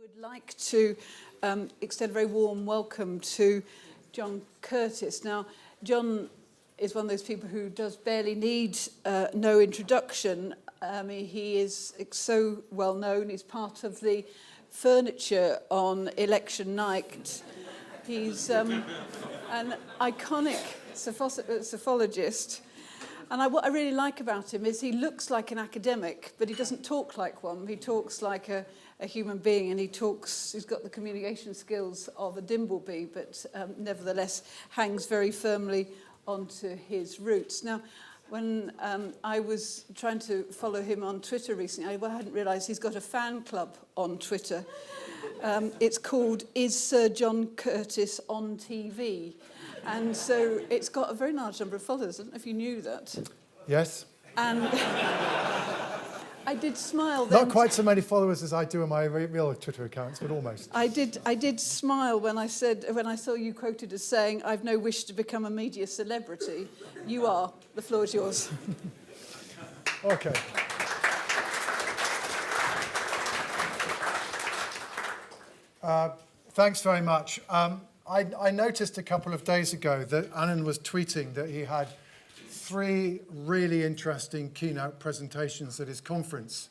would like to extend a very warm welcome to John Curtice. Now, John is one of those people who does barely need no introduction. He is so well known. He's part of the furniture on election night. He's an iconic psephologist. And what I really like about him is he looks like an academic, but he doesn't talk like one. He talks like a human being, and he's got the communication skills of a dimbleby, but nevertheless hangs very firmly onto his roots. Now, when I was trying to follow him on Twitter recently, I hadn't realised he's got a fan club on Twitter. It's called Is Sir John Curtice on TV? And so it's got a very large number of followers. I don't know if you knew that. Yes. And I did smile then. Not quite so many followers as I do on my real Twitter accounts, but almost. I did smile when I saw you quoted as saying, "I've no wish to become a media celebrity." You are. The floor is yours. Okay. Thanks very much. I noticed a couple of days ago that Annan was tweeting that he had 3 really interesting keynote presentations at his conference.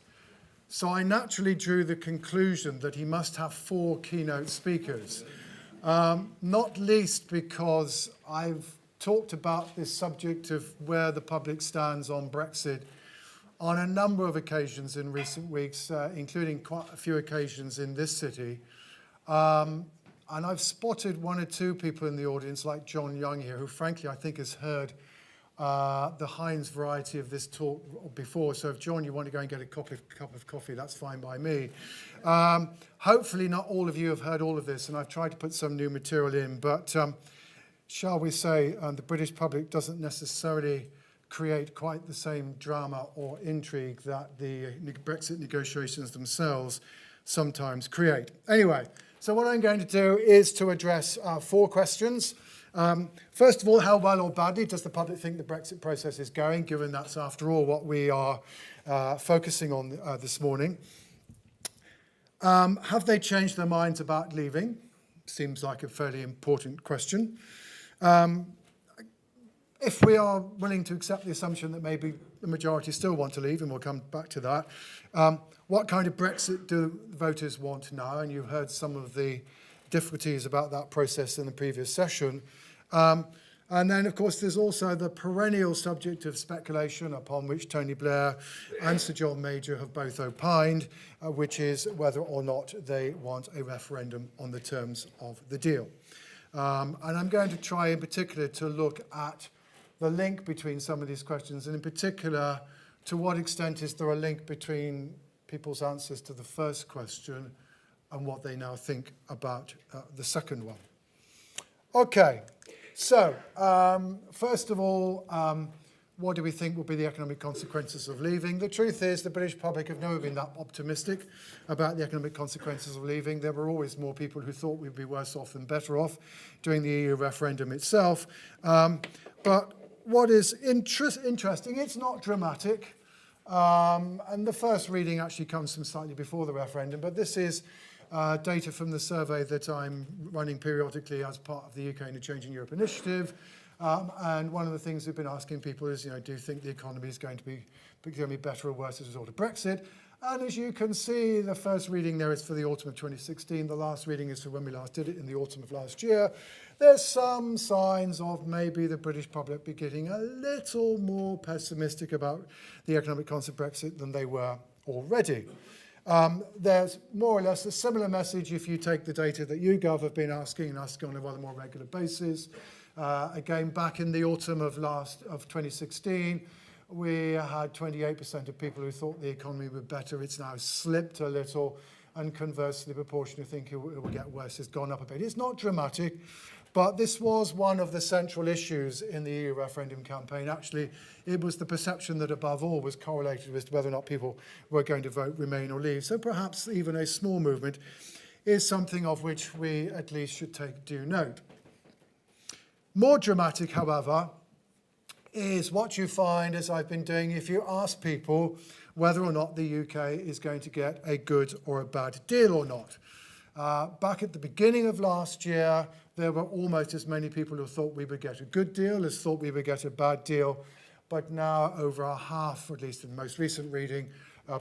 So I naturally drew the conclusion that he must have 4 keynote speakers, not least because I've talked about this subject of where the public stands on Brexit on a number of occasions in recent weeks, including quite a few occasions in this city. And I've spotted 1 or 2 people in the audience, like John Young here, who frankly I think has heard the Heinz variety of this talk before. So if, John, you want to go and get a cup of coffee, that's fine by me. Hopefully not all of you have heard all of this, and I've tried to put some new material in. But shall we say the British public doesn't necessarily create quite the same drama or intrigue that the Brexit negotiations themselves sometimes create. Anyway, so what I'm going to do is to address 4 questions. First of all, how well or badly does the public think the Brexit process is going, given that's, after all, what we are focusing on this morning? Have they changed their minds about leaving? Seems like a fairly important question. If we are willing to accept the assumption that maybe the majority still want to leave, and we'll come back to that, what kind of Brexit do voters want now? And you've heard some of the difficulties about that process in the previous session. And then, of course, there's also the perennial subject of speculation upon which Tony Blair and Sir John Major have both opined, which is whether or not they want a referendum on the terms of the deal. And I'm going to try in particular to look at the link between some of these questions, and in particular, to what extent is there a link between people's answers to the first question and what they now think about the second one. Okay, so first of all, what do we think will be the economic consequences of leaving? The truth is the British public have never been that optimistic about the economic consequences of leaving. There were always more people who thought we'd be worse off than better off during the EU referendum itself. But what is interesting, it's not dramatic. And the first reading actually comes from slightly before the referendum, but this is data from the survey that I'm running periodically as part of the UK in a Changing Europe initiative. And one of the things we've been asking people is, do you think the economy is going to be better or worse as a result of Brexit? And as you can see, the first reading there is for the autumn of 2016. The last reading is for when we last did it in the autumn of last year. There's some signs of maybe the British public be getting a little more pessimistic about the economic consequences of Brexit than they were already. There's more or less a similar message if you take the data that YouGov have been asking us on a rather more regular basis. Again, back in the autumn of 2016, we had 28% of people who thought the economy would be better. It's now slipped a little, and conversely, the proportion who think it will get worse has gone up a bit. It's not dramatic, but this was one of the central issues in the EU referendum campaign. Actually, it was the perception that above all was correlated with whether or not people were going to vote Remain or Leave. So perhaps even a small movement is something of which we at least should take due note. More dramatic, however, is what you find, as I've been doing, if you ask people whether or not the UK is going to get a good or a bad deal or not. Back at the beginning of last year, there were almost as many people who thought we would get a good deal as thought we would get a bad deal. But now over a half, or at least in the most recent reading,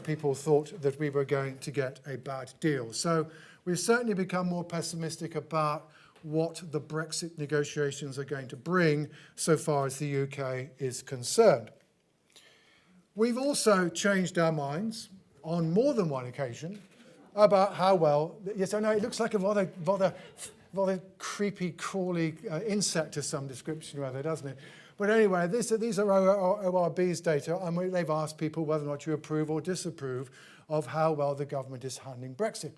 people thought that we were going to get a bad deal. So we've certainly become more pessimistic about what the Brexit negotiations are going to bring so far as the UK is concerned. We've also changed our minds on more than one occasion about how well, yes, I know it looks like a rather creepy, crawly insect of some description, rather, doesn't it? But anyway, these are ORB's data, and they've asked people whether or not you approve or disapprove of how well the government is handling Brexit.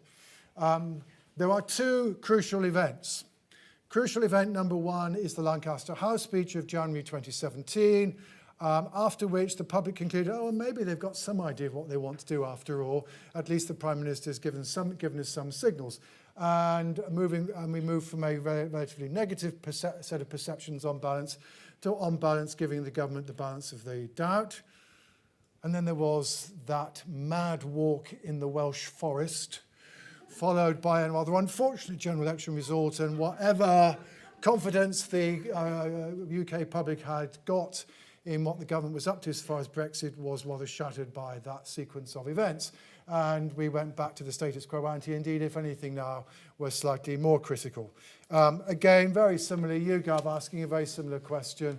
There are two crucial events. Crucial event number one is the Lancaster House speech of January 2017, after which the public concluded, oh, well, maybe they've got some idea of what they want to do after all. At least the Prime Minister has given us some signals. And we moved from a relatively negative set of perceptions on balance to on balance giving the government the balance of the doubt. And then there was that mad walk in the Welsh forest, followed by a rather unfortunate general election result, and whatever confidence the UK public had got in what the government was up to as far as Brexit was rather shattered by that sequence of events. And we went back to the status quo ante. Indeed, if anything now, we're slightly more critical. Again, very similarly, YouGov asking a very similar question.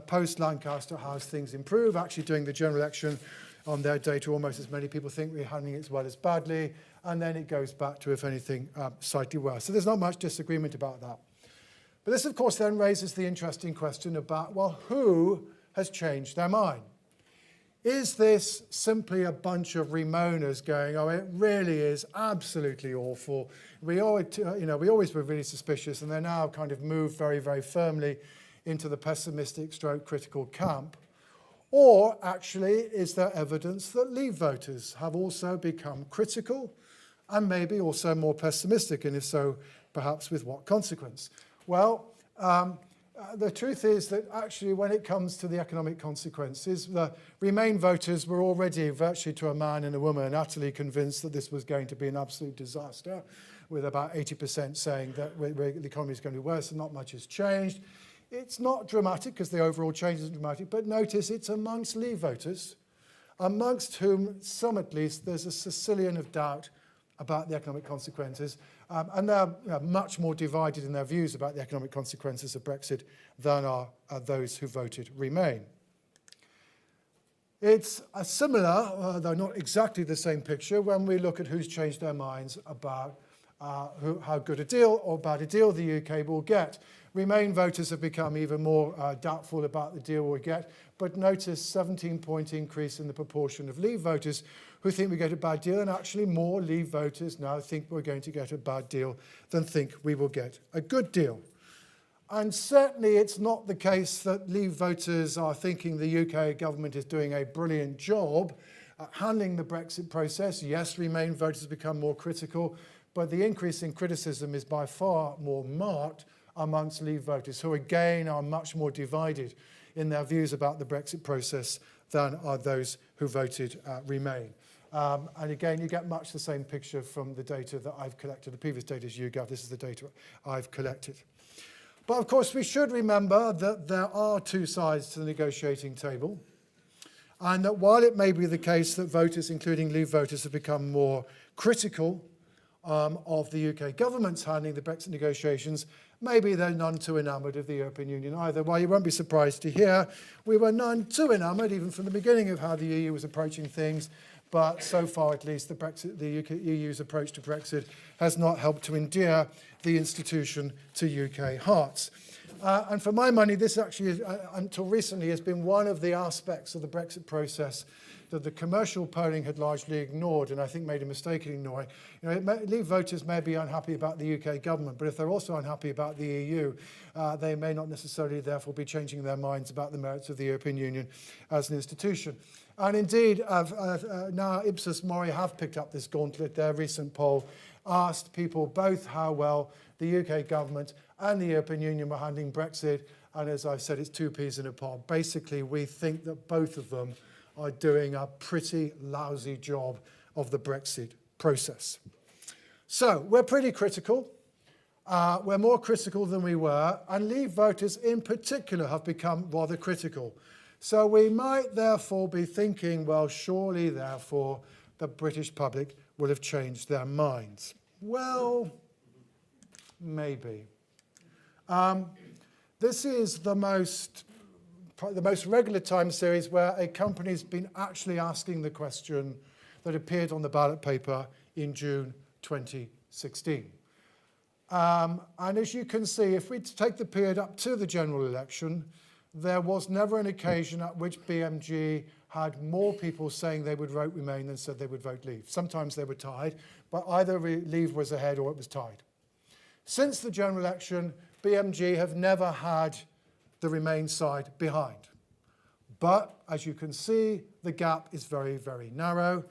Post-Lancaster, how's things improve? Actually doing the general election on their data, almost as many people think we're handling it as well as badly. And then it goes back to, if anything, slightly worse. So there's not much disagreement about that. But this, of course, then raises the interesting question about, well, who has changed their mind? Is this simply a bunch of Remoaners going, oh, it really is absolutely awful. We always were really suspicious, and they're now kind of moved very, very firmly into the pessimistic stroke critical camp? Or actually, is there evidence that Leave voters have also become critical and maybe also more pessimistic? And if so, perhaps with what consequence? Well, the truth is that actually when it comes to the economic consequences, the Remain voters were already virtually to a man and a woman utterly convinced that this was going to be an absolute disaster, with about 80% saying that the economy is going to be worse and not much has changed. It's not dramatic because the overall change isn't dramatic, but notice it's amongst Leave voters, amongst whom some at least there's a Sicilian of doubt about the economic consequences, and they're much more divided in their views about the economic consequences of Brexit than are those who voted Remain. It's a similar, though not exactly the same picture, when we look at who's changed their minds about how good a deal or bad a deal the UK will get. Remain voters have become even more doubtful about the deal we'll get, but notice 17-point increase in the proportion of Leave voters who think we get a bad deal, and actually more Leave voters now think we're going to get a bad deal than think we will get a good deal. And certainly it's not the case that Leave voters are thinking the UK government is doing a brilliant job at handling the Brexit process. Yes, Remain voters have become more critical, but the increase in criticism is by far more marked amongst Leave voters, who again are much more divided in their views about the Brexit process than are those who voted Remain. And again, you get much the same picture from the data that I've collected. The previous data is YouGov. This is the data I've collected. But of course, we should remember that there are two sides to the negotiating table, and that while it may be the case that voters, including Leave voters, have become more critical of the UK government's handling the Brexit negotiations, maybe they're none too enamoured of the European Union either. Well, you won't be surprised to hear we were none too enamoured, even from the beginning, of how the EU was approaching things. But so far, at least, the EU's approach to Brexit has not helped to endear the institution to UK hearts. And for my money, this actually, until recently, has been one of the aspects of the Brexit process that the commercial polling had largely ignored, and I think made a mistake in ignoring. Leave voters may be unhappy about the UK government, but if they're also unhappy about the EU, they may not necessarily therefore be changing their minds about the merits of the European Union as an institution. And indeed, now Ipsos Mori have picked up this gauntlet. Their recent poll asked people both how well the UK government and the European Union were handling Brexit, and as I've said, it's two peas in a pod. Basically, we think that both of them are doing a pretty lousy job of the Brexit process. So we're pretty critical. We're more critical than we were, and Leave voters in particular have become rather critical. So we might therefore be thinking, well, surely therefore the British public will have changed their minds. Well, maybe. This is the most regular time series where a company's been actually asking the question that appeared on the ballot paper in June 2016. And as you can see, if we take the period up to the general election, there was never an occasion at which BMG had more people saying they would vote Remain than said they would vote Leave. Sometimes they were tied, but either Leave was ahead or it was tied. Since the general election, BMG have never had the Remain side behind. But as you can see, the gap is very, very narrow,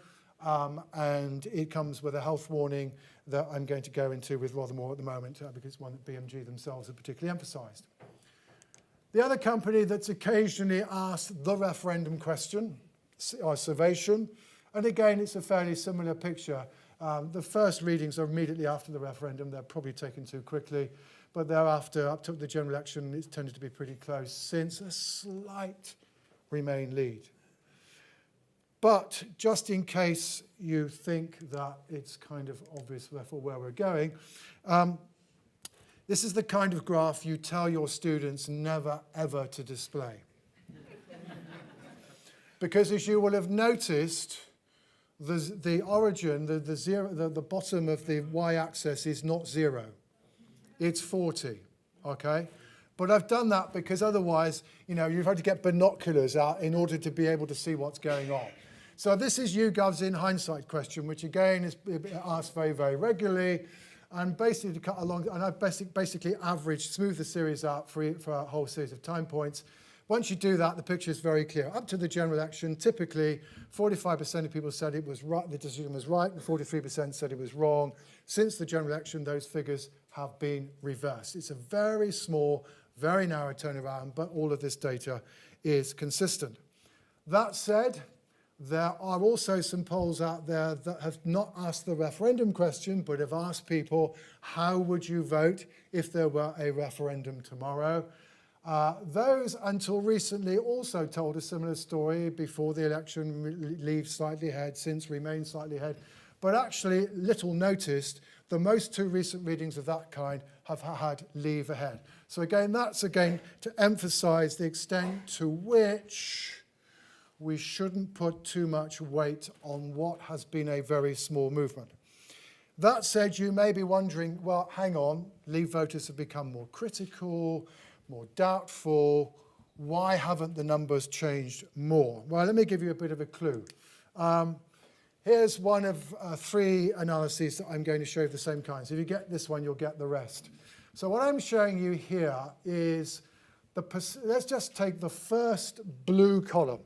and it comes with a health warning that I'm going to go into with rather more at the moment, because it's one that BMG themselves have particularly emphasised. The other company that's occasionally asked the referendum question, Survation, and again, it's a fairly similar picture. The first readings are immediately after the referendum. They're probably taken too quickly, but thereafter, up to the general election, it's tended to be pretty close, since a slight Remain lead. But just in case you think that it's kind of obvious, therefore, where we're going, this is the kind of graph you tell your students never, ever to display. Because as you will have noticed, the origin, the bottom of the y-axis is not 0. It's 40, okay? But I've done that because otherwise, you've had to get binoculars out in order to be able to see what's going on. So this is YouGov's in hindsight question, which again is asked very, very regularly. And basically to cut along, and I've basically smoothed the series out for a whole series of time points. Once you do that, the picture is very clear. Up to the general election, typically 45% of people said it was right, the decision was right, and 43% said it was wrong. Since the general election, those figures have been reversed. It's a very small, very narrow turnaround, but all of this data is consistent. That said, there are also some polls out there that have not asked the referendum question, but have asked people, how would you vote if there were a referendum tomorrow? Those, until recently, also told a similar story. Before the election, Leave slightly ahead, since Remain slightly ahead. But actually, little noticed, the most two recent readings of that kind have had Leave ahead. So again, that's again to emphasise the extent to which we shouldn't put too much weight on what has been a very small movement. That said, you may be wondering, well, hang on, Leave voters have become more critical, more doubtful. Why haven't the numbers changed more? Well, let me give you a bit of a clue. Here's one of 3 analyses that I'm going to show you of the same kind. So if you get this one, you'll get the rest. So what I'm showing you here is, let's just take the first blue column.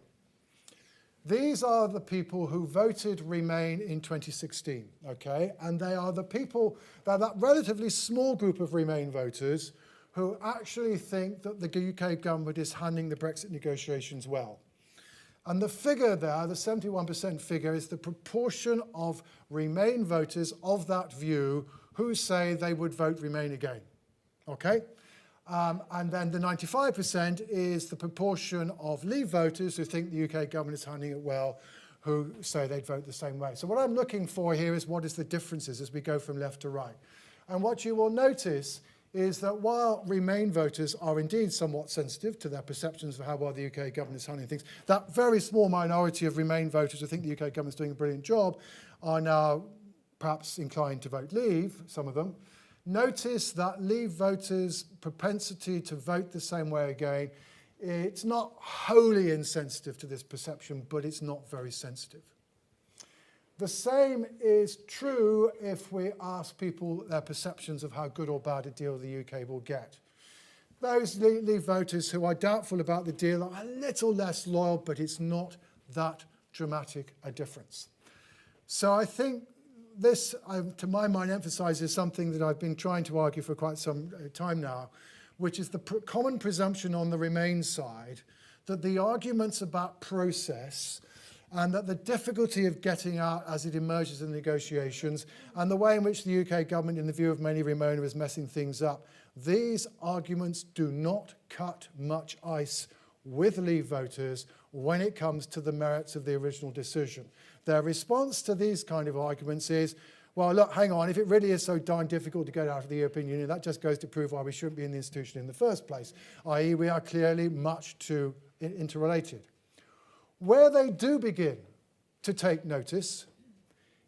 These are the people who voted Remain in 2016, okay? And they are the people, they're that relatively small group of Remain voters who actually think that the UK government is handling the Brexit negotiations well. And the figure there, the 71% figure, is the proportion of Remain voters of that view who say they would vote Remain again, okay? And then the 95% is the proportion of Leave voters who think the UK government is handling it well, who say they'd vote the same way. So what I'm looking for here is what is the differences as we go from left to right. And what you will notice is that while Remain voters are indeed somewhat sensitive to their perceptions of how well the UK government is handling things, that very small minority of Remain voters who think the UK government is doing a brilliant job are now perhaps inclined to vote Leave, some of them. Notice that Leave voters' propensity to vote the same way again, it's not wholly insensitive to this perception, but it's not very sensitive. The same is true if we ask people their perceptions of how good or bad a deal the UK will get. Those Leave voters who are doubtful about the deal are a little less loyal, but it's not that dramatic a difference. So I think this, to my mind, emphasises something that I've been trying to argue for quite some time now, which is the common presumption on the Remain side that the arguments about process and that the difficulty of getting out as it emerges in negotiations and the way in which the UK government, in the view of many Remainer, is messing things up, these arguments do not cut much ice with Leave voters when it comes to the merits of the original decision. Their response to these kind of arguments is, well, look, hang on, if it really is so darn difficult to get out of the European Union, that just goes to prove why we shouldn't be in the institution in the first place, i.e. we are clearly much too interrelated. Where they do begin to take notice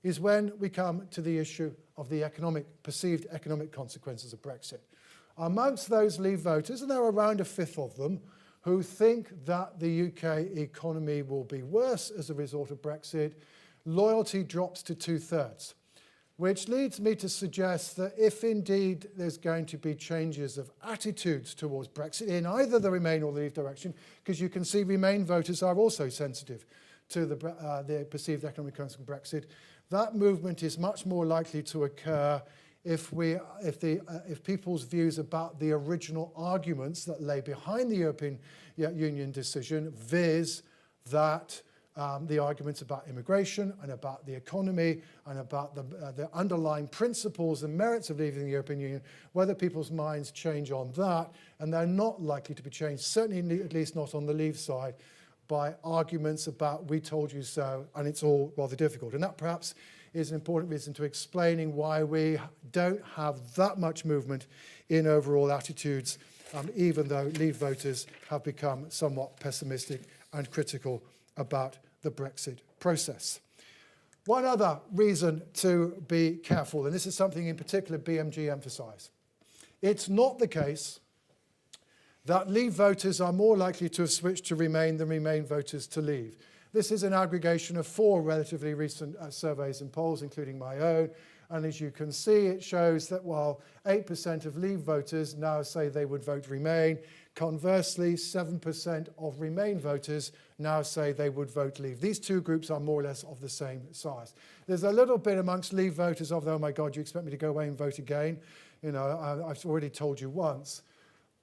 is when we come to the issue of the perceived economic consequences of Brexit. Amongst those Leave voters, and there are around a fifth of them, who think that the UK economy will be worse as a result of Brexit, loyalty drops to 2/3. Which leads me to suggest that if indeed there's going to be changes of attitudes towards Brexit in either the Remain or the Leave direction, because you can see Remain voters are also sensitive to the perceived economic consequences of Brexit, that movement is much more likely to occur if people's views about the original arguments that lay behind the European Union decision, viz. That the arguments about immigration and about the economy and about the underlying principles and merits of leaving the European Union, whether people's minds change on that, and they're not likely to be changed, certainly at least not on the Leave side, by arguments about we told you so, and it's all rather difficult. And that perhaps is an important reason to explaining why we don't have that much movement in overall attitudes, even though Leave voters have become somewhat pessimistic and critical about the Brexit process. One other reason to be careful, and this is something in particular BMG emphasise. It's not the case that Leave voters are more likely to have switched to Remain than Remain voters to Leave. This is an aggregation of 4 relatively recent surveys and polls, including my own. And as you can see, it shows that while 8% of Leave voters now say they would vote Remain, conversely, 7% of Remain voters now say they would vote Leave. These two groups are more or less of the same size. There's a little bit amongst Leave voters of, oh my God, you expect me to go away and vote again? You know, I've already told you once.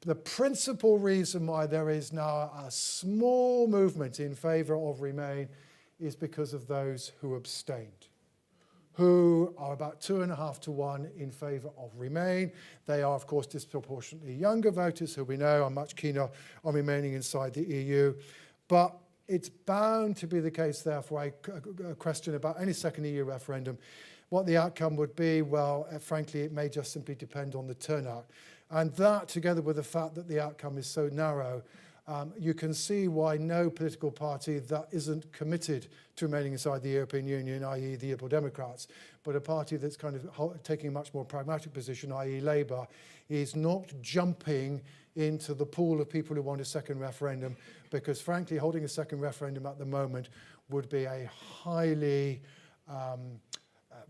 The principal reason why there is now a small movement in favour of Remain is because of those who abstained, who are about 2.5 to 1 in favour of Remain. They are, of course, disproportionately younger voters who we know are much keener on remaining inside the EU. But it's bound to be the case, therefore, a question about any second EU referendum. What the outcome would be, well, frankly, it may just simply depend on the turnout. And that, together with the fact that the outcome is so narrow, you can see why no political party that isn't committed to remaining inside the European Union, i.e. the Liberal Democrats, but a party that's kind of taking a much more pragmatic position, i.e. Labour, is not jumping into the pool of people who want a second referendum, because frankly, holding a second referendum at the moment would be a highly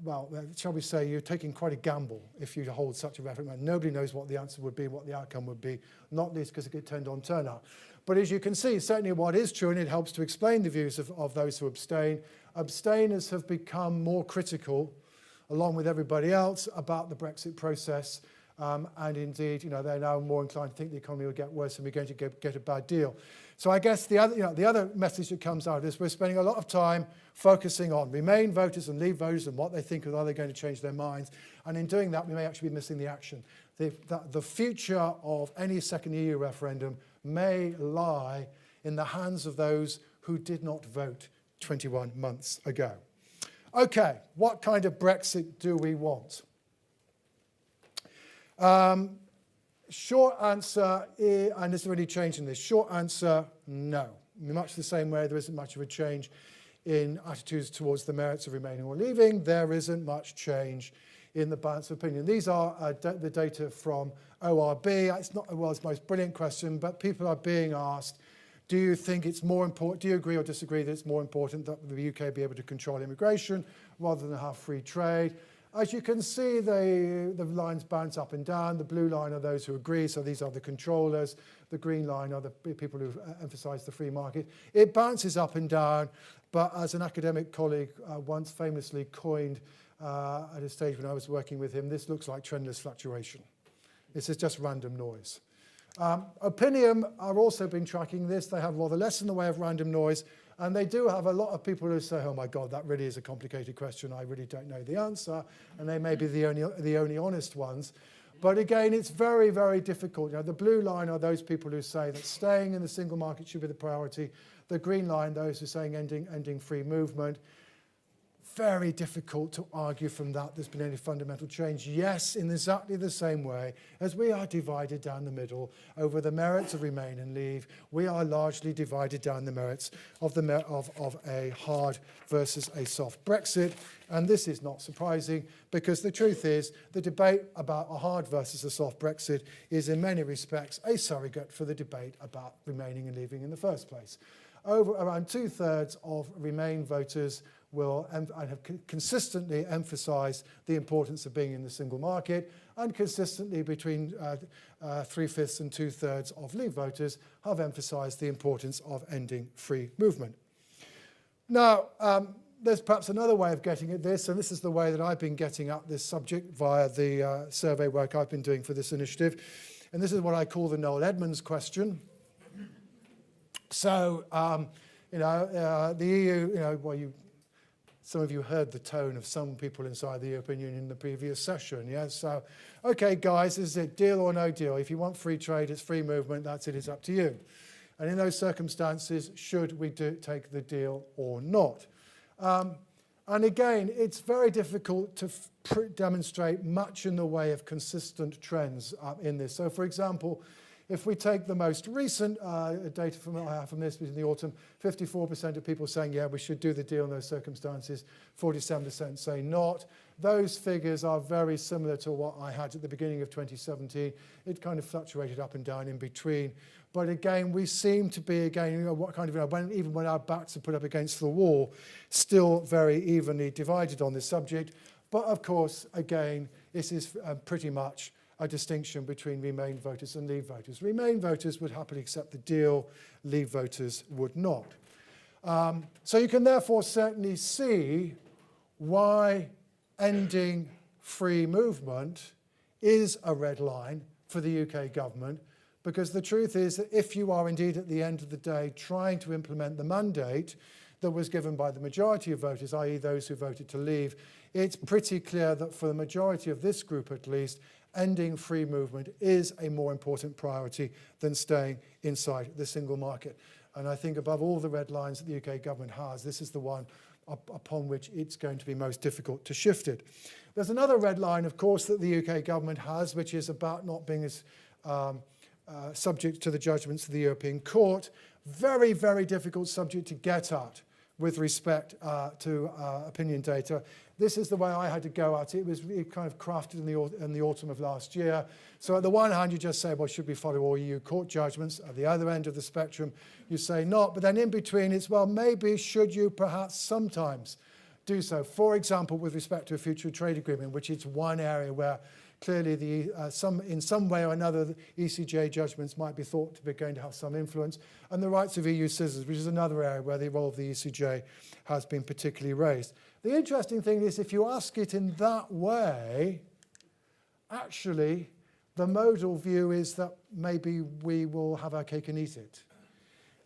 well, shall we say, you're taking quite a gamble if you hold such a referendum. Nobody knows what the answer would be, what the outcome would be, not least because it could tend on turnout. But as you can see, certainly what is true, and it helps to explain the views of those who abstain, abstainers have become more critical, along with everybody else, about the Brexit process. And indeed, you know, they're now more inclined to think the economy will get worse and we're going to get a bad deal. So I guess the other message that comes out is we're spending a lot of time focusing on Remain voters and Leave voters and what they think of, are they going to change their minds. And in doing that, we may actually be missing the action. The future of any second EU referendum may lie in the hands of those who did not vote 21 months ago. Okay, what kind of Brexit do we want? Short answer, and there's really change in this. Short answer, no. In much the same way there isn't much of a change in attitudes towards the merits of remaining or leaving, there isn't much change in the balance of opinion. These are the data from ORB. It's not the world's most brilliant question, but people are being asked, do you think it's more important, do you agree or disagree that it's more important that the UK be able to control immigration rather than have free trade? As you can see, the lines bounce up and down. The blue line are those who agree, so these are the controllers. The green line are the people who emphasise the free market. It bounces up and down, but as an academic colleague once famously coined at a stage when I was working with him, this looks like trendless fluctuation. This is just random noise. Opinion are also been tracking this. They have rather less in the way of random noise, and they do have a lot of people who say, oh my God, that really is a complicated question. I really don't know the answer, and they may be the only honest ones. But again, it's very, very difficult. The blue line are those people who say that staying in the single market should be the priority. The green line, those who are saying ending free movement. Very difficult to argue from that there's been any fundamental change. Yes, in exactly the same way as we are divided down the middle over the merits of remain and leave, we are largely divided down the merits of a hard versus a soft Brexit. And this is not surprising, because the truth is the debate about a hard versus a soft Brexit is in many respects a surrogate for the debate about remaining and leaving in the first place. Around 2/3 of Remain voters will and have consistently emphasised the importance of being in the single market, and consistently between 3/5 and 2/3 of Leave voters have emphasised the importance of ending free movement. Now, there's perhaps another way of getting at this, and this is the way that I've been getting at this subject via the survey work I've been doing for this initiative, and this is what I call the Noel Edmonds question. So, the EU, some of you heard the tone of some people inside the European Union in the previous session, yes? So, okay, guys, is it deal or no deal? If you want free trade, it's free movement, that's it, it's up to you. And in those circumstances, should we take the deal or not? And again, it's very difficult to demonstrate much in the way of consistent trends in this. So, for example, if we take the most recent data from this in the autumn, 54% of people saying, yeah, we should do the deal in those circumstances, 47% say not. Those figures are very similar to what I had at the beginning of 2017. It kind of fluctuated up and down in between. But again, we seem to be, again, even when our backs are put up against the wall, still very evenly divided on this subject. But of course, again, this is pretty much a distinction between Remain voters and Leave voters. Remain voters would happily accept the deal, Leave voters would not. So you can therefore certainly see why ending free movement is a red line for the UK government, because the truth is that if you are indeed at the end of the day trying to implement the mandate that was given by the majority of voters, i.e. those who voted to leave, it's pretty clear that for the majority of this group at least, ending free movement is a more important priority than staying inside the single market. And I think above all the red lines that the UK government has, this is the one upon which it's going to be most difficult to shift it. There's another red line, of course, that the UK government has, which is about not being as subject to the judgments of the European Court. Very, very difficult subject to get at with respect to opinion data. This is the way I had to go at it. It was really kind of crafted in the autumn of last year. So at the one hand, you just say, well, should we follow all EU court judgments? At the other end of the spectrum, you say not. But then in between, it's, well, maybe should you perhaps sometimes do so? For example, with respect to a future trade agreement, which is one area where clearly in some way or another, the ECJ judgments might be thought to be going to have some influence, and the rights of EU citizens, which is another area where the role of the ECJ has been particularly raised. The interesting thing is, if you ask it in that way, actually, the modal view is that maybe we will have our cake and eat it,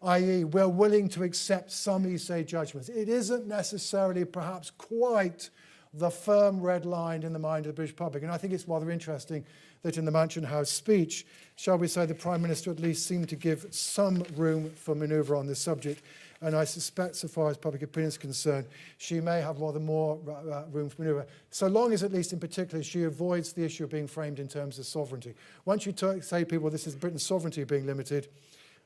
i.e. we're willing to accept some ECJ judgments. It isn't necessarily perhaps quite the firm red line in the mind of the British public. And I think it's rather interesting that in the Mansion House speech, shall we say, the Prime Minister at least seemed to give some room for manoeuvre on this subject. And I suspect, so far as public opinion is concerned, she may have rather more room for manoeuvre, so long as, at least in particular, she avoids the issue of being framed in terms of sovereignty. Once you say to people, this is Britain's sovereignty being limited,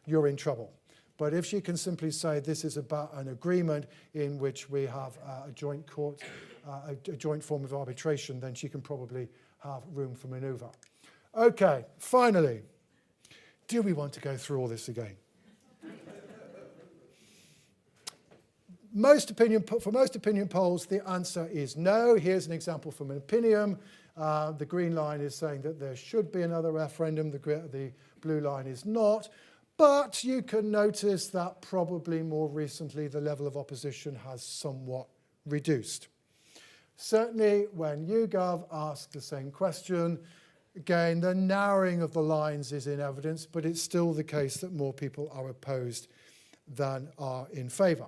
you're in trouble. But if she can simply say this is about an agreement in which we have a joint court, a joint form of arbitration, then she can probably have room for manoeuvre. Okay, finally, do we want to go through all this again? For most opinion polls, the answer is no. Here's an example from an opinion. The green line is saying that there should be another referendum. The blue line is not. But you can notice that probably more recently the level of opposition has somewhat reduced. Certainly when YouGov asked the same question, again, the narrowing of the lines is in evidence, but it's still the case that more people are opposed than are in favour.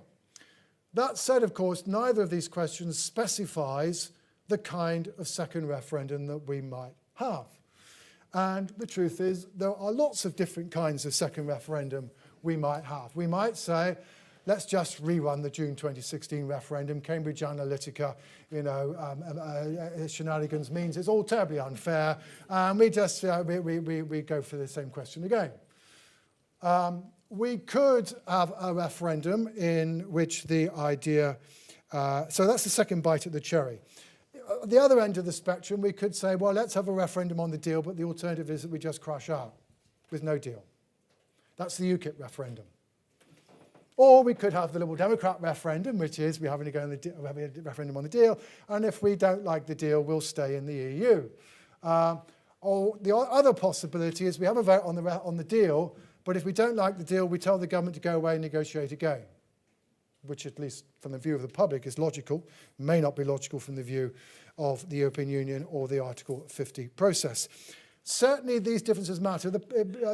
That said, of course, neither of these questions specifies the kind of second referendum that we might have. And the truth is, there are lots of different kinds of second referendum we might have. We might say, let's just rerun the June 2016 referendum. Cambridge Analytica, shenanigans means it's all terribly unfair. And we just we go for the same question again. We could have a referendum in which the idea, so that's the second bite at the cherry. At the other end of the spectrum, we could say, well, let's have a referendum on the deal, but the alternative is that we just crash out with no deal. That's the UKIP referendum. Or we could have the Liberal Democrat referendum, which is we're having a referendum on the deal, and if we don't like the deal, we'll stay in the EU. Or the other possibility is we have a vote on the deal, but if we don't like the deal, we tell the government to go away and negotiate again, which at least from the view of the public is logical, may not be logical from the view of the European Union or the Article 50 process. Certainly these differences matter.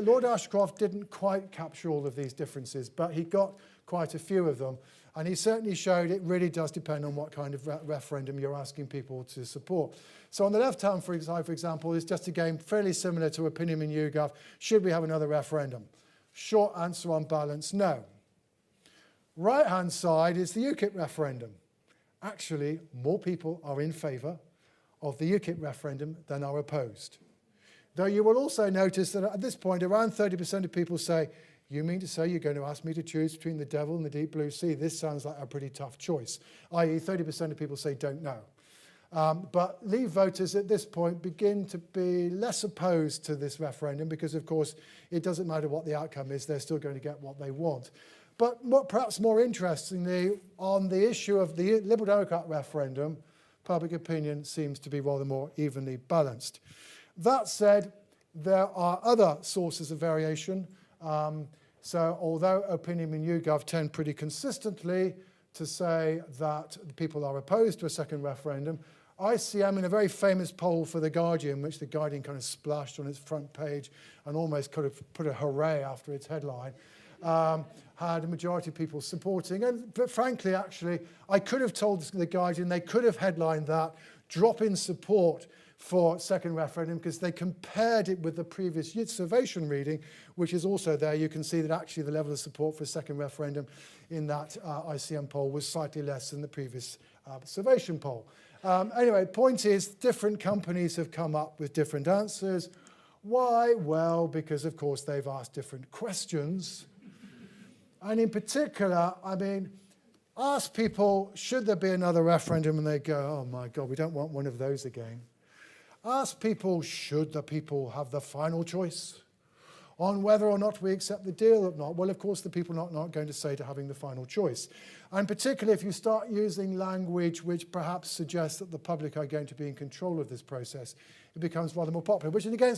Lord Ashcroft didn't quite capture all of these differences, but he got quite a few of them. And he certainly showed it really does depend on what kind of referendum you're asking people to support. So on the left-hand side, for example, is just again fairly similar to opinion in YouGov. Should we have another referendum? Short answer on balance, no. Right-hand side is the UKIP referendum. Actually, more people are in favour of the UKIP referendum than are opposed. Though you will also notice that at this point, around 30% of people say, you mean to say you're going to ask me to choose between the devil and the deep blue sea? This sounds like a pretty tough choice, i.e. 30% of people say don't know. But Leave voters at this point begin to be less opposed to this referendum because, of course, it doesn't matter what the outcome is, they're still going to get what they want. But perhaps more interestingly, on the issue of the Liberal Democrat referendum, public opinion seems to be rather more evenly balanced. That said, there are other sources of variation. So although opinion in YouGov tend pretty consistently to say that people are opposed to a second referendum, ICM, in a very famous poll for The Guardian, which The Guardian kind of splashed on its front page and almost kind of put a hooray after its headline, had a majority of people supporting. But frankly, actually, I could have told The Guardian they could have headlined that drop in support for second referendum because they compared it with the previous Observation reading, which is also there. You can see that actually the level of support for a second referendum in that ICM poll was slightly less than the previous Observation poll. Anyway, point is, different companies have come up with different answers. Why? Well, because, of course, they've asked different questions. And in particular, I mean, ask people, should there be another referendum? And they go, oh, my God, we don't want one of those again. Ask people, should the people have the final choice on whether or not we accept the deal or not? Well, of course, the people are not going to say to having the final choice. And particularly if you start using language which perhaps suggests that the public are going to be in control of this process, it becomes rather more popular, which again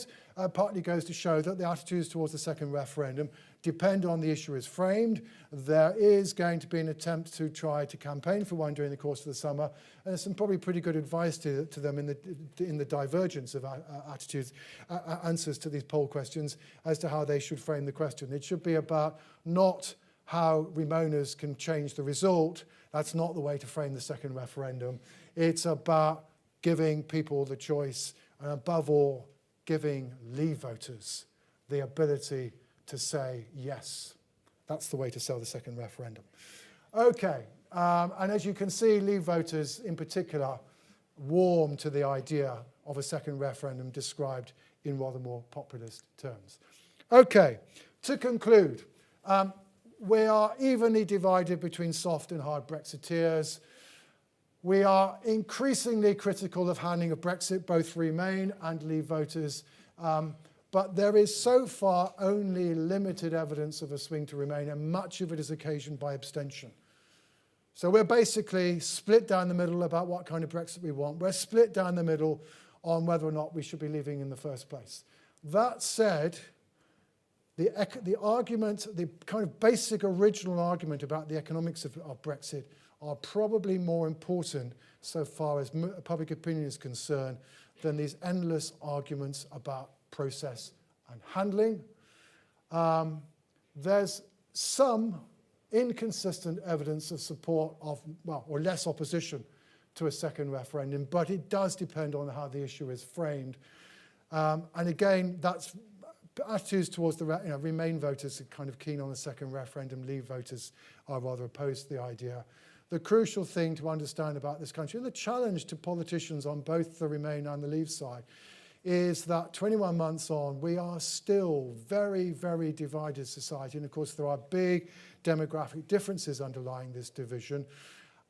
partly goes to show that the attitudes towards the second referendum depend on the issue is framed. There is going to be an attempt to try to campaign for one during the course of the summer, and there's some probably pretty good advice to them in the divergence of attitudes, answers to these poll questions as to how they should frame the question. It should be about not how remoaners can change the result. That's not the way to frame the second referendum. It's about giving people the choice, and above all, giving Leave voters the ability to say yes. That's the way to sell the second referendum. Okay, and as you can see, Leave voters in particular warm to the idea of a second referendum described in rather more populist terms. Okay, to conclude, we are evenly divided between soft and hard Brexiteers. We are increasingly critical of handling of Brexit, both Remain and Leave voters. But there is so far only limited evidence of a swing to Remain, and much of it is occasioned by abstention. So we're basically split down the middle about what kind of Brexit we want. We're split down the middle on whether or not we should be leaving in the first place. That said, the argument, the kind of basic original argument about the economics of Brexit are probably more important so far as public opinion is concerned than these endless arguments about process and handling. There's some inconsistent evidence of support of, well, or less opposition to a second referendum, but it does depend on how the issue is framed. And again, that's attitudes towards the Remain voters are kind of keen on the second referendum. Leave voters are rather opposed to the idea. The crucial thing to understand about this country, and the challenge to politicians on both the Remain and the Leave side, is that 21 months on, we are still very, very divided society. And of course, there are big demographic differences underlying this division.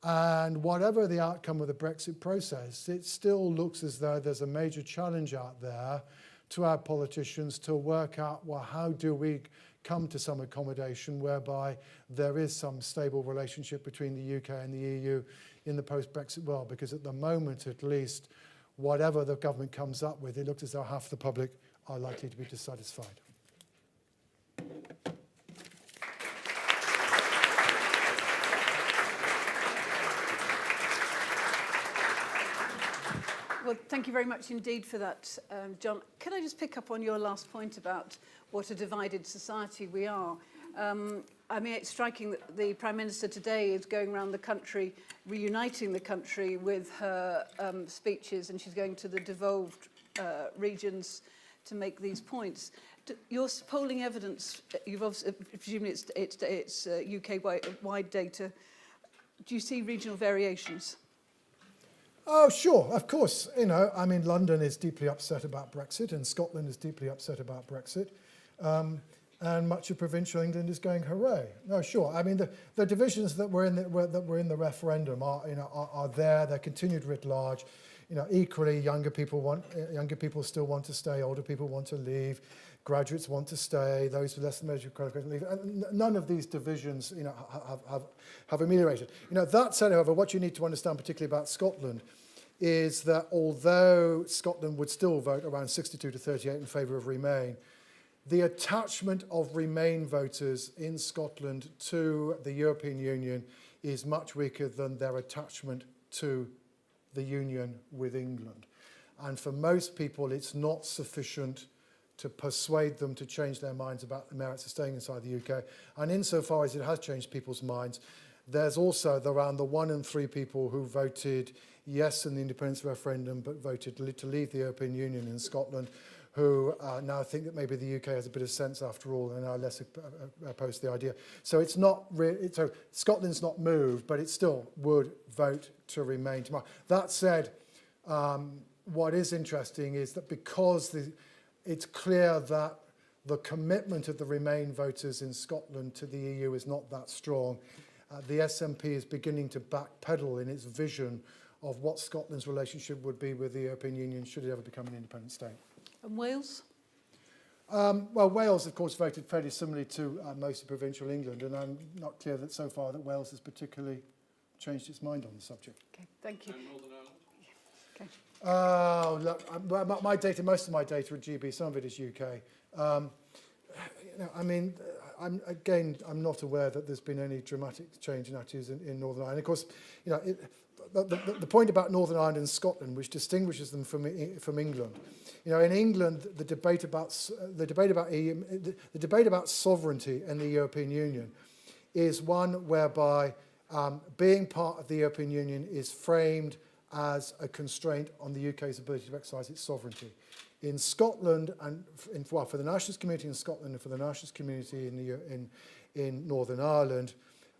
And whatever the outcome of the Brexit process, it still looks as though there's a major challenge out there to our politicians to work out, well, how do we come to some accommodation whereby there is some stable relationship between the UK and the EU in the post-Brexit world? Because at the moment, at least, whatever the government comes up with, it looks as though half the public are likely to be dissatisfied. Well, thank you very much indeed for that, John. Can I just pick up on your last point about what a divided society we are? I mean, it's striking that the Prime Minister today is going around the country, reuniting the country with her speeches, and she's going to the devolved regions to make these points. Your polling evidence, you've obviously, presumably it's UK-wide data. Do you see regional variations? Oh, sure, of course. You know, I mean, London is deeply upset about Brexit, and Scotland is deeply upset about Brexit. And much of provincial England is going hooray. No, sure. I mean, the divisions that were in the referendum are there. They're continued writ large. You know, equally, younger people still want to stay. Older people want to leave. Graduates want to stay. Those with less than measure qualification leave. And none of these divisions, you know, have ameliorated. You know, that said, however, what you need to understand, particularly about Scotland, is that although Scotland would still vote around 62 to 38 in favour of Remain, the attachment of Remain voters in Scotland to the European Union is much weaker than their attachment to the union with England. And for most people, it's not sufficient to persuade them to change their minds about the merits of staying inside the UK. And insofar as it has changed people's minds, there's also around the 1 in 3 people who voted yes in the independence referendum but voted to leave the European Union in Scotland, who now think that maybe the UK has a bit of sense after all and are less opposed to the idea. So it's not really, so Scotland's not moved, but it still would vote to remain tomorrow. That said, what is interesting is that because it's clear that the commitment of the Remain voters in Scotland to the EU is not that strong, the SNP is beginning to backpedal in its vision of what Scotland's relationship would be with the European Union should it ever become an independent state. And Wales? Well, Wales, of course, voted fairly similarly to most of provincial England, and I'm not clear that so far that Wales has particularly changed its mind on the subject. Okay, thank you. And Northern Ireland? Okay. Look, my data, most of my data are GB, some of it is UK. You know, I mean, I'm not aware that there's been any dramatic change in attitudes in Northern Ireland. Of course, you know, the point about Northern Ireland and Scotland, which distinguishes them from England, you know, in England, the debate about sovereignty in the European Union is one whereby being part of the European Union is framed as a constraint on the UK's ability to exercise its sovereignty. In Scotland, and for the nationalist community in Scotland and for the nationalist community in Northern Ireland,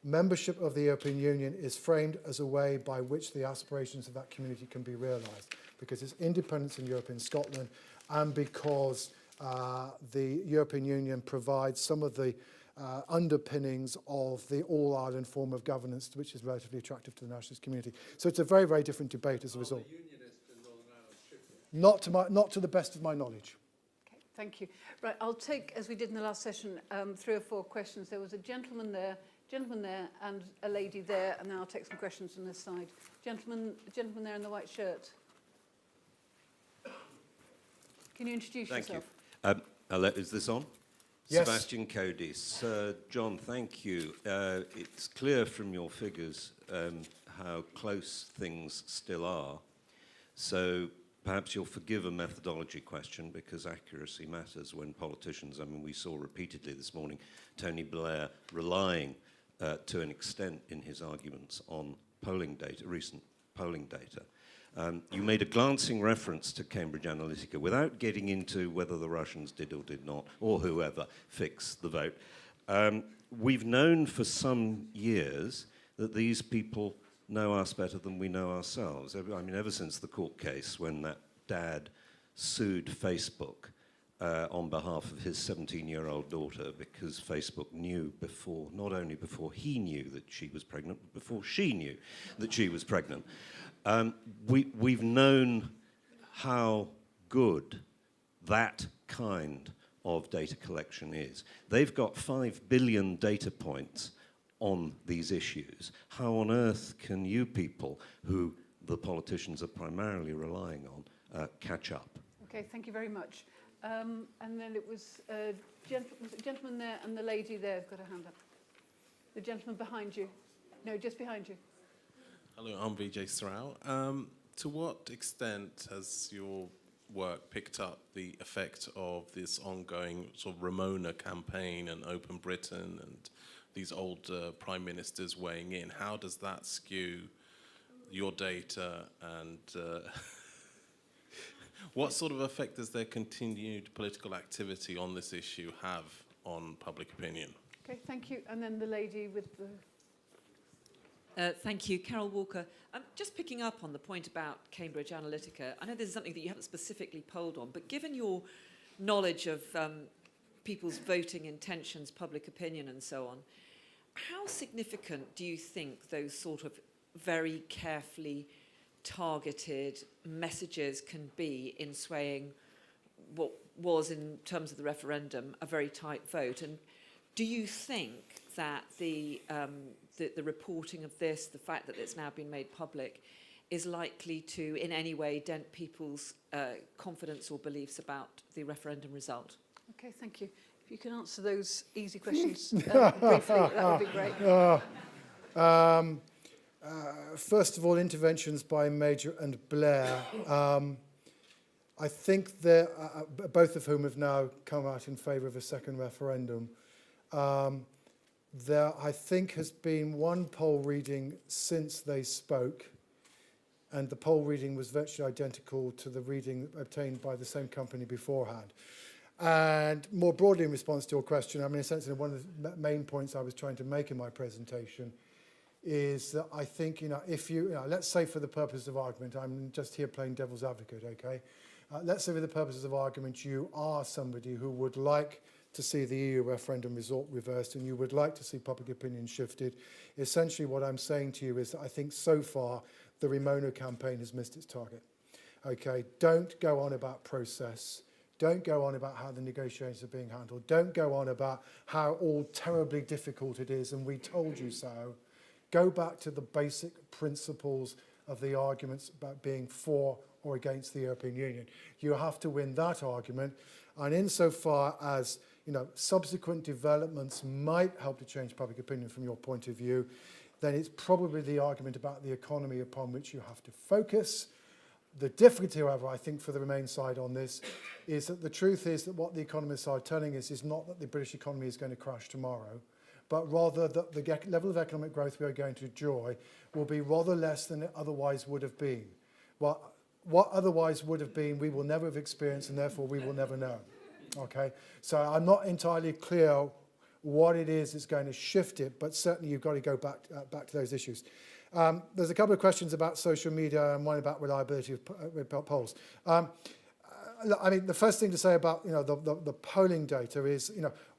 membership of the European Union is framed as a way by which the aspirations of that community can be realised, because it's independence in Europe in Scotland, and because the European Union provides some of the underpinnings of the all-Ireland form of governance, which is relatively attractive to the nationalist community. So it's a very, very different debate as a result. The Unionists in Northern Ireland should be. Not to the best of my knowledge. Okay, thank you. Right, I'll take, as we did in the last session, 3 or 4 questions. There was a gentleman there, and a lady there, and then I'll take some questions from this side. Gentleman there in the white shirt. Can you introduce yourself? Thank you. Hello, is this on? Yes. Sebastian Codis. John, thank you. It's clear from your figures how close things still are. So perhaps you'll forgive a methodology question because accuracy matters when politicians, I mean, we saw repeatedly this morning Tony Blair relying to an extent in his arguments on polling data, recent polling data. You made a glancing reference to Cambridge Analytica without getting into whether the Russians did or did not, or whoever, fix the vote. We've known for some years that these people know us better than we know ourselves. I mean, ever since the court case when that dad sued Facebook on behalf of his 17-year-old daughter because Facebook knew before, not only before he knew that she was pregnant, but before she knew that she was pregnant. We've known how good that kind of data collection is. They've got 5 billion data points on these issues. How on earth can you people, who the politicians are primarily relying on, catch up? Okay, thank you very much. And then it was a gentleman there and the lady there have got a hand up. The gentleman behind you. No, just behind you. Hello, I'm Vijay Srao. To what extent has your work picked up the effect of this ongoing sort of Ramona campaign and Open Britain and these old prime ministers weighing in? How does that skew your data, and what sort of effect does their continued political activity on this issue have on public opinion? Okay, thank you. And then the lady with the... Thank you. Carol Walker. Just picking up on the point about Cambridge Analytica, I know this is something that you haven't specifically polled on, but given your knowledge of people's voting intentions, public opinion and so on, how significant do you think those sort of very carefully targeted messages can be in swaying what was, in terms of the referendum, a very tight vote? And do you think that the reporting of this, the fact that it's now been made public, is likely to in any way dent people's confidence or beliefs about the referendum result? Okay, thank you. If you can answer those easy questions briefly, that would be great. First of all, interventions by Major and Blair. I think they're, both of whom have now come out in favour of a second referendum. There, I think, has been one poll reading since they spoke, and the poll reading was virtually identical to the reading obtained by the same company beforehand. And more broadly, in response to your question, I mean, essentially one of the main points I was trying to make in my presentation is that I think, if you, let's say for the purpose of argument, I'm just here playing devil's advocate, okay? Let's say for the purposes of argument, you are somebody who would like to see the EU referendum result reversed and you would like to see public opinion shifted. Essentially what I'm saying to you is that I think so far the Ramona campaign has missed its target. Okay, don't go on about process. Don't go on about how the negotiations are being handled. Don't go on about how all terribly difficult it is and we told you so. Go back to the basic principles of the arguments about being for or against the European Union. You have to win that argument, and insofar as subsequent developments might help to change public opinion from your point of view, then it's probably the argument about the economy upon which you have to focus. The difficulty, however, I think for the Remain side on this is that the truth is that what the economists are telling us is not that the British economy is going to crash tomorrow, but rather that the level of economic growth we are going to enjoy will be rather less than it otherwise would have been. What otherwise would have been, we will never have experienced, and therefore we will never know. Okay, so I'm not entirely clear what it is that's going to shift it, but certainly you've got to go back to those issues. There's a couple of questions about social media and one about reliability of polls. I mean, the first thing to say about the polling data is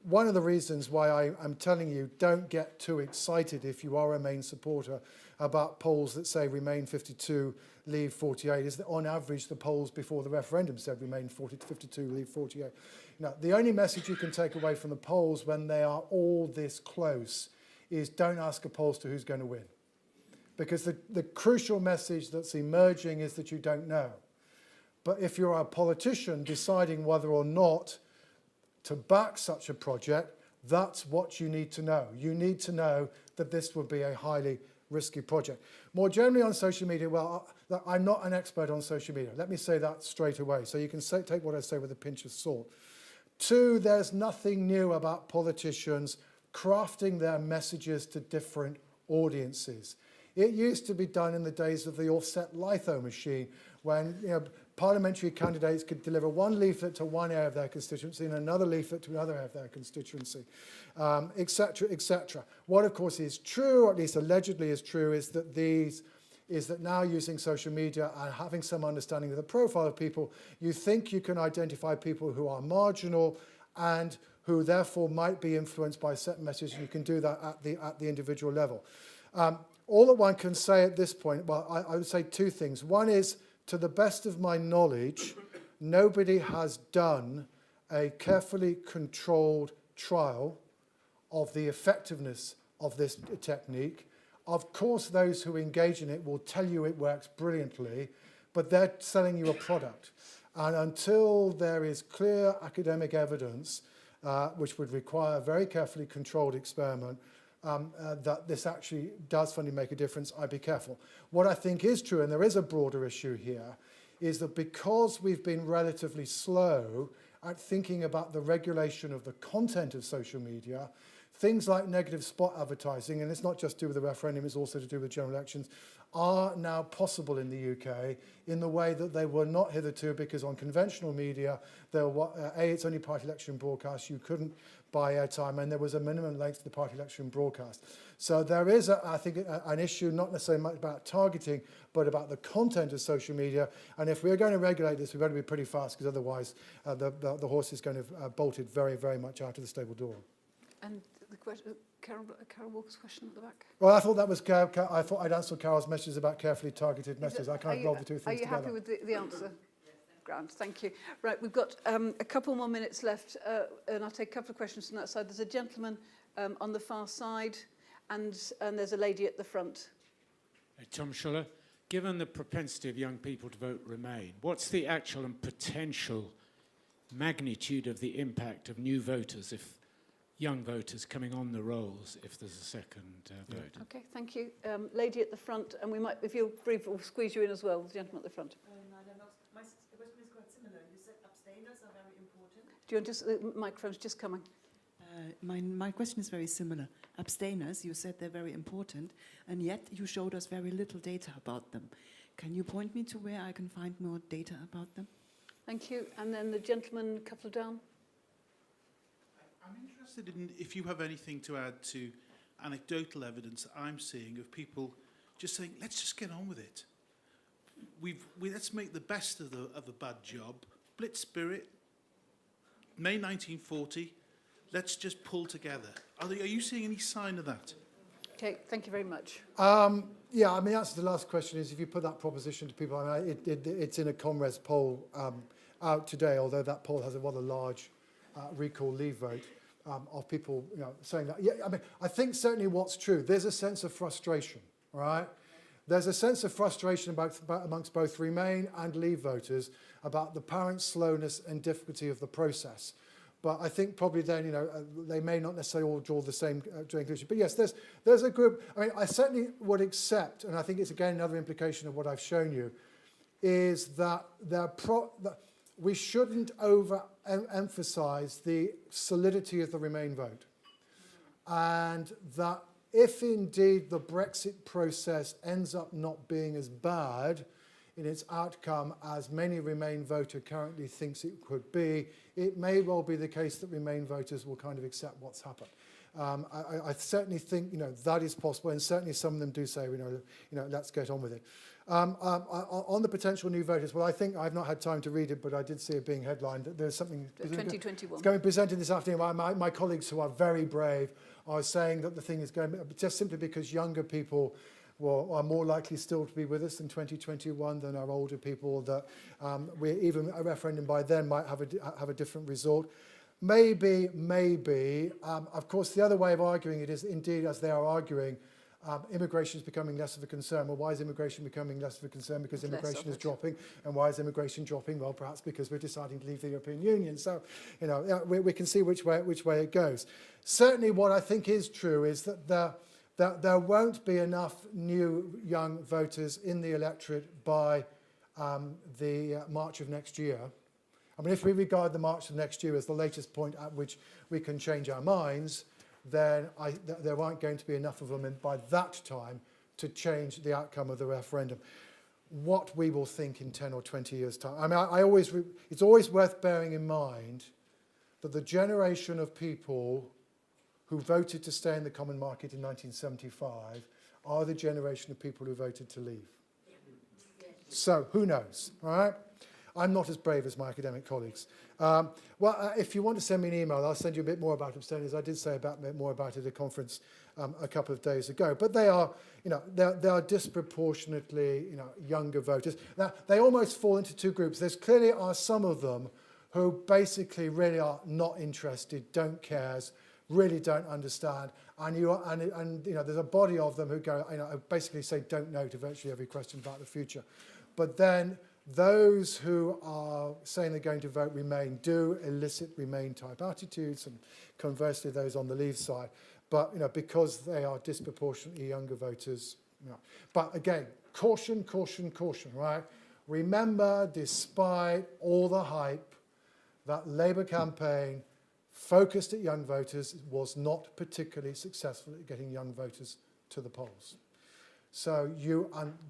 one of the reasons why I'm telling you don't get too excited if you are a Remain supporter about polls that say Remain 52, Leave 48 is that on average the polls before the referendum said Remain 52, Leave 48. Now, the only message you can take away from the polls when they are all this close is don't ask a pollster who's going to win. Because the crucial message that's emerging is that you don't know. But if you're a politician deciding whether or not to back such a project, that's what you need to know. You need to know that this would be a highly risky project. More generally on social media, well, I'm not an expert on social media. Let me say that straight away. So you can take what I say with a pinch of salt. 2, there's nothing new about politicians crafting their messages to different audiences. It used to be done in the days of the offset litho machine, when parliamentary candidates could deliver one leaflet to one area of their constituency and another leaflet to another area of their constituency, etc., etc. What, of course, is true, or at least allegedly is true, is that now using social media and having some understanding of the profile of people, you think you can identify people who are marginal and who therefore might be influenced by certain messages, and you can do that at the individual level. All that one can say at this point, well, I would say 2 things. One is, to the best of my knowledge, nobody has done a carefully controlled trial of the effectiveness of this technique. Of course, those who engage in it will tell you it works brilliantly, but they're selling you a product. And until there is clear academic evidence, which would require a very carefully controlled experiment, that this actually does fundamentally make a difference, I'd be careful. What I think is true, and there is a broader issue here, is that because we've been relatively slow at thinking about the regulation of the content of social media, things like negative spot advertising, and it's not just to do with the referendum, it's also to do with general elections, are now possible in the UK in the way that they were not hitherto, because on conventional media, it's only party election broadcast, you couldn't buy airtime, and there was a minimum length to the party election broadcast. So there is, I think, an issue not necessarily much about targeting, but about the content of social media. And if we're going to regulate this, we've got to be pretty fast, because otherwise the horse is going to bolted very, very much out of the stable door. And the question, Carol Walker's question at the back. Well, I thought that was I thought I'd answered Carol's messages about carefully targeted messages. I can't roll the 2 things together. Are you happy with the answer? Grand, thank you. Right, we've got a couple more minutes left, and I'll take a couple of questions from that side. There's a gentleman on the far side, and there's a lady at the front. Tom Schuller, given the propensity of young people to vote Remain, what's the actual and potential magnitude of the impact of new voters, if young voters coming on the rolls, if there's a second vote? Okay, thank you. Lady at the front, and we might, if you're brief, we'll squeeze you in as well, the gentleman at the front. My question is quite similar. You said abstainers are very important. Do you want just, the microphone's just coming. My question is very similar. Abstainers, you said they're very important, and yet you showed us very little data about them. Can you point me to where I can find more data about them? Thank you. And then the gentleman, a couple down. I'm interested in if you have anything to add to anecdotal evidence that I'm seeing of people just saying, let's just get on with it. Let's make the best of a bad job. Blitz spirit, May 1940, let's just pull together. Are you seeing any sign of that? Okay, thank you very much. Yeah, I mean, the answer to the last question is, if you put that proposition to people, I mean, it's in a Comres poll out today, although that poll has a rather large recall leave vote of people saying that. Yeah, I mean, I think certainly what's true, there's a sense of frustration, right? There's a sense of frustration amongst both Remain and Leave voters about the apparent slowness and difficulty of the process. But I think probably then, they may not necessarily all draw the same conclusion. But yes, there's a group. I mean, I certainly would accept, and I think it's again another implication of what I've shown you, is that we shouldn't overemphasize the solidity of the Remain vote, and that if indeed the Brexit process ends up not being as bad in its outcome as many Remain voter currently thinks it could be, it may well be the case that Remain voters will kind of accept what's happened. I certainly think that is possible, and certainly some of them do say let's get on with it. On the potential new voters, well, I think I've not had time to read it, but I did see it being headlined. There's something 2021. It's going to be presented this afternoon. My colleagues who are very brave are saying that the thing is going just simply because younger people are more likely still to be with us in 2021 than our older people, that even a referendum by then might have a different result. Maybe. Of course, the other way of arguing it is, indeed, as they are arguing, immigration is becoming less of a concern. Well, why is immigration becoming less of a concern? Because immigration is dropping. And why is immigration dropping? Well, perhaps because we're deciding to leave the European Union. So, we can see which way it goes. Certainly, what I think is true is that that there won't be enough new young voters in the electorate by the March of next year. I mean, if we regard the March of next year as the latest point at which we can change our minds, then there aren't going to be enough of them by that time to change the outcome of the referendum. What we will think in 10 or 20 years' time. I mean, it's always worth bearing in mind that the generation of people who voted to stay in the common market in 1975 are the generation of people who voted to leave. So, who knows, all right? I'm not as brave as my academic colleagues. If you want to send me an email, I'll send you a bit more about abstainers. I did say a bit more about it at a conference a couple of days ago. But they are, they are disproportionately, younger voters. Now, they almost fall into two groups. There's clearly are some of them who basically really are not interested, don't care, really don't understand, and there's a body of them who go, basically say don't know to virtually every question about the future. But then those who are saying they're going to vote Remain do elicit Remain type attitudes, and conversely those on the Leave side. But because they are disproportionately younger voters. But again, caution, caution, caution, right? Remember, despite all the hype, that Labour campaign focused at young voters was not particularly successful at getting young voters to the polls. So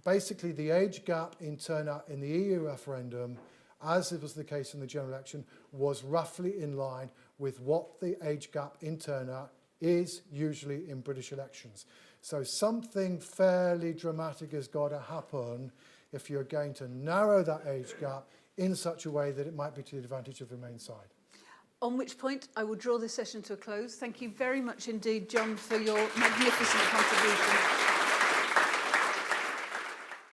basically the age gap in turnout in the EU referendum, as it was the case in the general election, was roughly in line with what the age gap in turnout is usually in British elections. So something fairly dramatic has got to happen if you're going to narrow that age gap in such a way that it might be to the advantage of the Remain side. On which point I will draw this session to a close. Thank you very much indeed, John, for your magnificent contribution.